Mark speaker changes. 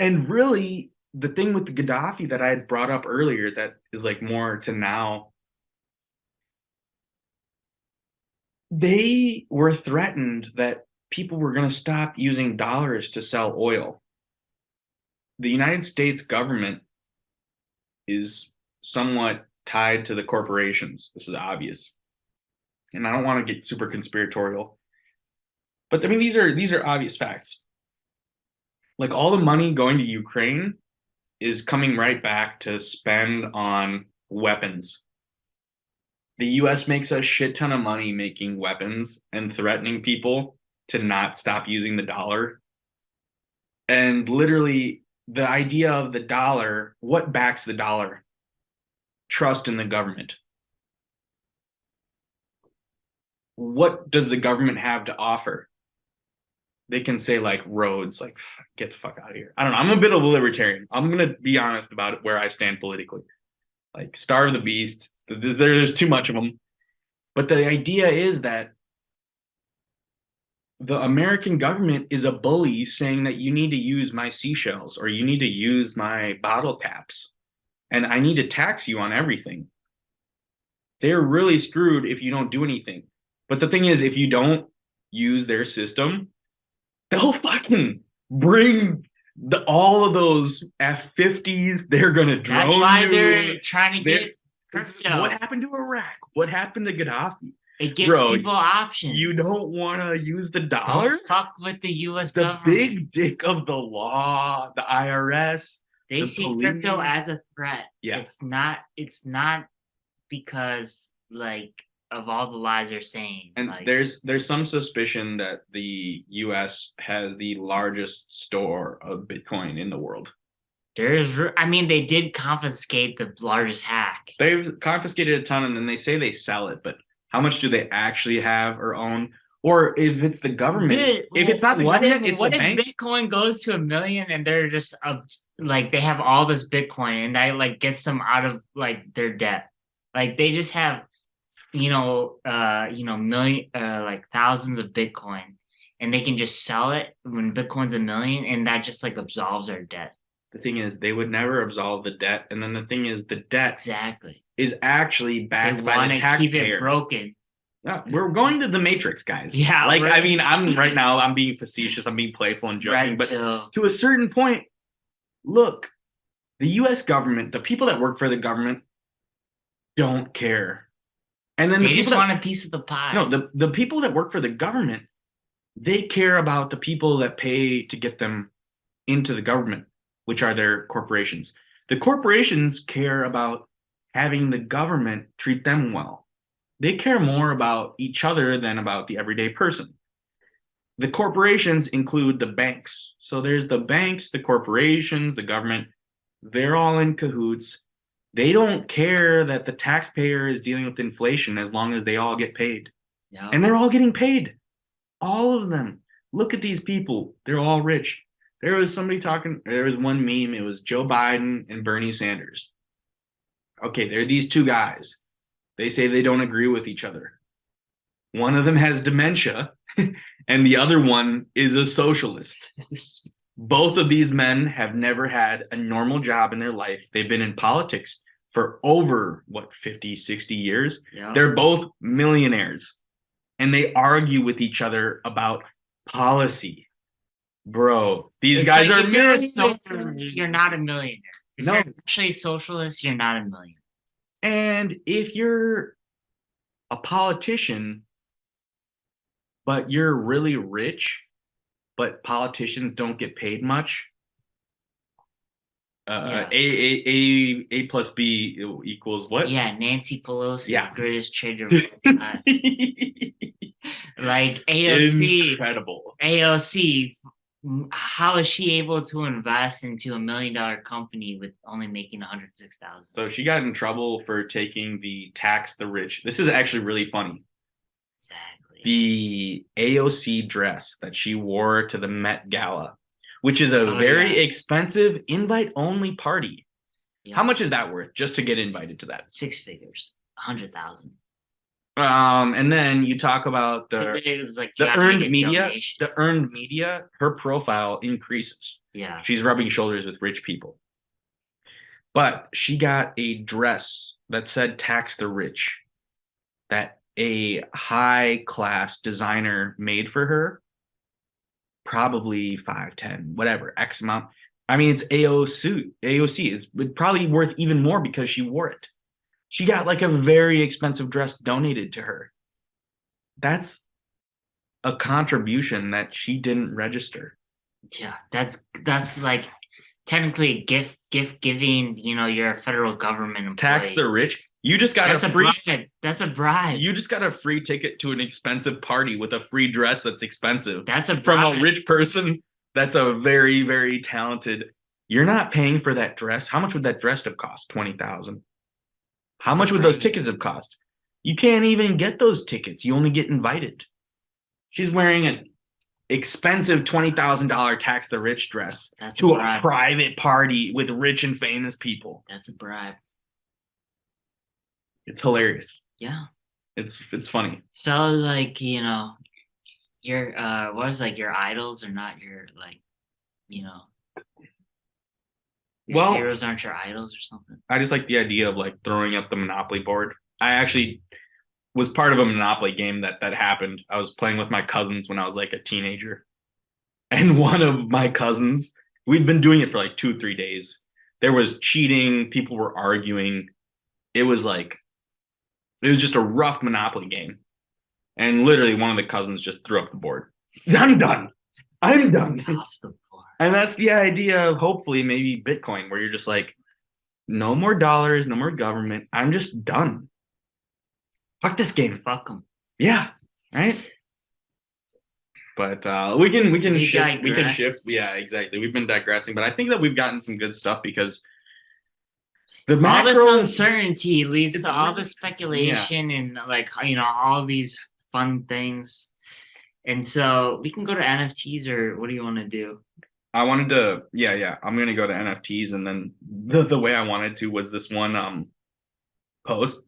Speaker 1: And really, the thing with the Gaddafi that I had brought up earlier that is like more to now, they were threatened that people were going to stop using dollars to sell oil. The United States government is somewhat tied to the corporations. This is obvious. And I don't want to get super conspiratorial. But I mean these are obvious facts. Like all the money going to Ukraine is coming right back to spend on weapons. The US makes a shit ton of money making weapons and threatening people to not stop using the dollar. And literally, the idea of the dollar, what backs the dollar? Trust in the government. What does the government have to offer? They can say like roads, like get the fuck out of here. I don't know. I'm a bit of a libertarian. I'm gonna be honest about it, where I stand politically. Like starve the beast. There's too much of them. But the idea is that the American government is a bully saying that you need to use my seashells or you need to use my bottle caps and I need to tax you on everything. They're really screwed if you don't do anything. But the thing is, if you don't use their system, they'll fucking bring all of those F-50s. They're gonna drone
Speaker 2: That's why
Speaker 1: you.
Speaker 2: they're trying to get crypto.
Speaker 1: What happened to Iraq? What happened to Gaddafi?
Speaker 2: It gives people options.
Speaker 1: You don't want to use the dollar?
Speaker 2: Don't fuck with the U.S.
Speaker 1: The
Speaker 2: government.
Speaker 1: big dick of the law, the IRS.
Speaker 2: They see
Speaker 1: police.
Speaker 2: crypto as a threat.
Speaker 1: Yeah.
Speaker 2: It's not because like of all the lies they're saying.
Speaker 1: And
Speaker 2: like,
Speaker 1: there's some suspicion that the US has the largest store of Bitcoin in the world.
Speaker 2: They did confiscate the largest hack.
Speaker 1: They've confiscated a ton and then they say they sell it, but how much do they actually have or own? Or if it's the government, if it's not the government, it's the banks.
Speaker 2: If Bitcoin goes to 1 million and they're just like they have all this Bitcoin and that like gets them out of like their debt. Like they just have million like thousands of Bitcoin and they can just sell it when Bitcoin's 1 million and that just like absolves their debt.
Speaker 1: The thing is, they would never absolve the debt, and then the thing is, the debt is actually backed by the taxpayer.
Speaker 2: Keep it broken.
Speaker 1: Yeah, we're going to the Matrix, guys.
Speaker 2: Yeah,
Speaker 1: I'm being facetious, I'm being playful and joking, but to a certain point, look, the U.S. government, the people that work for the government, don't care, and then
Speaker 2: they just want a piece of the pie.
Speaker 1: No, the people that work for the government, they care about the people that pay to get them into the government, which are their corporations. The corporations care about having the government treat them well. They care more about each other than about the everyday person. The corporations include the banks. So there's the banks, the corporations, the government. They're all in cahoots. They don't care that the taxpayer is dealing with inflation as long as they all get paid. Yeah. And they're all getting paid. All of them. Look at these people. They're all rich. There was one meme, it was Joe Biden and Bernie Sanders. Okay, there are these two guys. They say they don't agree with each other. One of them has dementia, and the other one is a socialist. Both of these men have never had a normal job in their life. They've been in politics for over, 50, 60 years? Yeah. They're both millionaires, and they argue with each other about policy. Bro, these guys are millionaires.
Speaker 2: You're not a millionaire. If you're actually a socialist, you're not a millionaire.
Speaker 1: And if you're a politician, but you're really rich, but politicians don't get paid much, A plus B equals what?
Speaker 2: Yeah, Nancy Pelosi, greatest trader of all time. Like AOC.
Speaker 1: Incredible.
Speaker 2: AOC, how is she able to invest into $1 million company with only making $106,000?
Speaker 1: So she got in trouble for taking the tax the rich. This is actually really funny.
Speaker 2: Exactly.
Speaker 1: The AOC dress that she wore to the Met Gala, which is a very expensive invite-only party. Yeah. How much is that worth just to get invited to that?
Speaker 2: 6 figures, 100,000.
Speaker 1: And then you talk about the earned media. The earned media, her profile increases.
Speaker 2: Yeah.
Speaker 1: She's rubbing shoulders with rich people. But she got a dress that said tax the rich that a high class designer made for her, probably 5, 10, whatever, X amount. I mean, it's AOC. It's probably worth even more because she wore it. She got like a very expensive dress donated to her. That's a contribution that she didn't register.
Speaker 2: Yeah, that's like technically gift giving. You're a federal government employee.
Speaker 1: Tax the rich. You just got
Speaker 2: That's
Speaker 1: a free
Speaker 2: bribe. That's a bribe.
Speaker 1: You just got a free ticket to an expensive party with a free dress that's expensive.
Speaker 2: That's a
Speaker 1: from
Speaker 2: bribe.
Speaker 1: a rich person that's a very, very talented. You're not paying for that dress. How much would that dress have cost? 20,000. How much would those tickets have cost? You can't even get those tickets. You only get invited. She's wearing an expensive $20,000 tax the rich dress to a private party with rich and famous people.
Speaker 2: That's a bribe.
Speaker 1: It's hilarious.
Speaker 2: Yeah.
Speaker 1: It's funny.
Speaker 2: So like, your what is like your idols are not your like, your
Speaker 1: well,
Speaker 2: heroes aren't your idols or something.
Speaker 1: I just like the idea of like throwing up the Monopoly board. I actually was part of a Monopoly game that happened. I was playing with my cousins when I was like a teenager. And one of my cousins, we'd been doing it for like 2-3 days. There was cheating, people were arguing. It was just a rough Monopoly game. And literally one of the cousins just threw up the board. I'm done.
Speaker 2: Toss the board.
Speaker 1: And that's the idea of hopefully maybe Bitcoin, where you're just like, no more dollars, no more government. I'm just done. Fuck this game.
Speaker 2: Fuck them.
Speaker 1: Yeah. Right. But we can shift. Yeah, exactly. We've been digressing, but I think that we've gotten some good stuff because
Speaker 2: all this uncertainty leads to all the speculation and like all these fun things. And so we can go to NFTs, or what do you want to do?
Speaker 1: I wanted to, I'm gonna go to NFTs, and then the way I wanted to was this one post